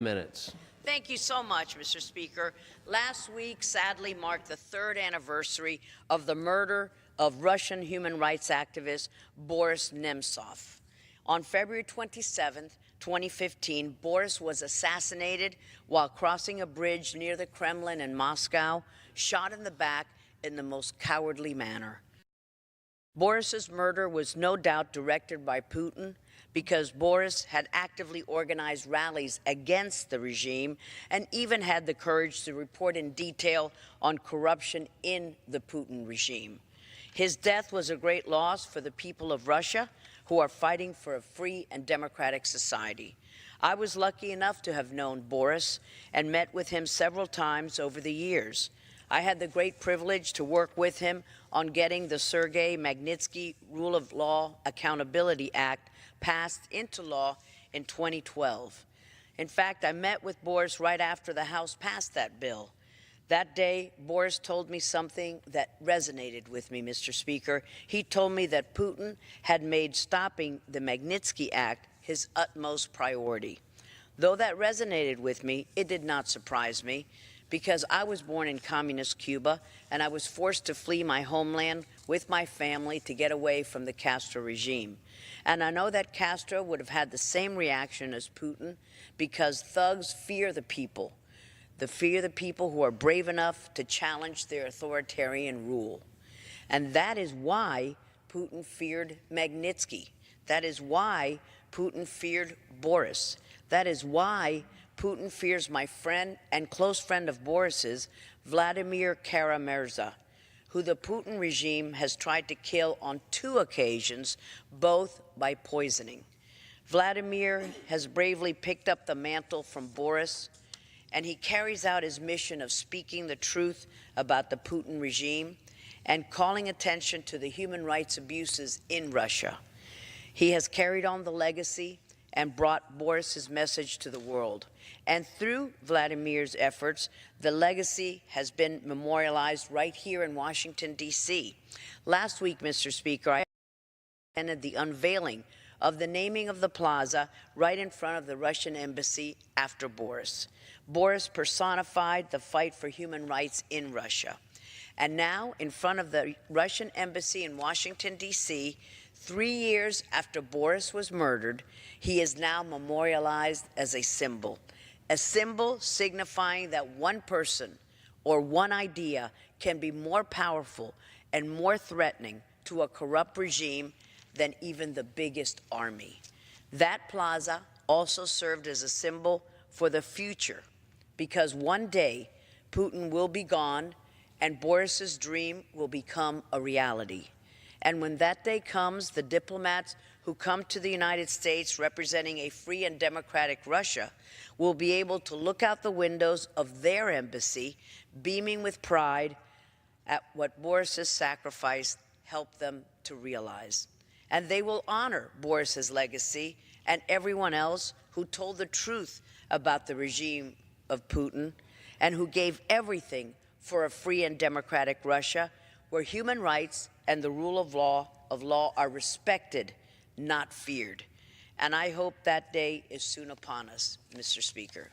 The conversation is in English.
Minutes. Thank you so much, Mr. Speaker. Last week sadly marked the 3rd anniversary of the murder of Russian human rights activist Boris Nemstov. On February 27, 2015, Boris was assassinated while crossing a bridge near the Kremlin in Moscow, shot in the back in the most cowardly manner. Boris's murder was no doubt directed by Putin because Boris had actively organized rallies against the regime and even had the courage to report in detail on corruption in the Putin regime. His death was a great loss for the people of Russia who are fighting for a free and democratic society. I was lucky enough to have known Boris and met with him several times over the years. I had the great privilege to work with him on getting the Sergei Magnitsky Rule of Law Accountability Act passed into law in 2012. In fact, I met with Boris right after the House passed that bill. That day, Boris told me something that resonated with me, Mr. Speaker. He told me that Putin had made stopping the Magnitsky Act his utmost priority. Though that resonated with me, it did not surprise me, because I was born in communist Cuba and I was forced to flee my homeland with my family to get away from the Castro regime. And I know that Castro would have had the same reaction as Putin because thugs fear the people. They fear the people who are brave enough to challenge their authoritarian rule. And that is why Putin feared Magnitsky. That is why Putin feared Boris. That is why Putin fears my friend and close friend of Boris's, Vladimir Kara-Murza, who the Putin regime has tried to kill on 2 occasions, both by poisoning. Vladimir has bravely picked up the mantle from Boris, and he carries out his mission of speaking the truth about the Putin regime and calling attention to the human rights abuses in Russia. He has carried on the legacy and brought Boris's message to the world. And through Vladimir's efforts, the legacy has been memorialized right here in Washington, D.C. Last week, Mr. Speaker, I attended the unveiling of the naming of the plaza right in front of the Russian embassy after Boris. Boris personified the fight for human rights in Russia. And now, in front of the Russian embassy in Washington, D.C., 3 years after Boris was murdered, he is now memorialized as a symbol signifying that one person or one idea can be more powerful and more threatening to a corrupt regime than even the biggest army. That plaza also served as a symbol for the future, because one day Putin will be gone and Boris's dream will become a reality. And when that day comes, the diplomats who come to the United States representing a free and democratic Russia will be able to look out the windows of their embassy, beaming with pride at what Boris's sacrifice helped them to realize. And they will honor Boris's legacy and everyone else who told the truth about the regime of Putin and who gave everything for a free and democratic Russia where human rights and the rule of law are respected, not feared. And I hope that day is soon upon us, Mr. Speaker.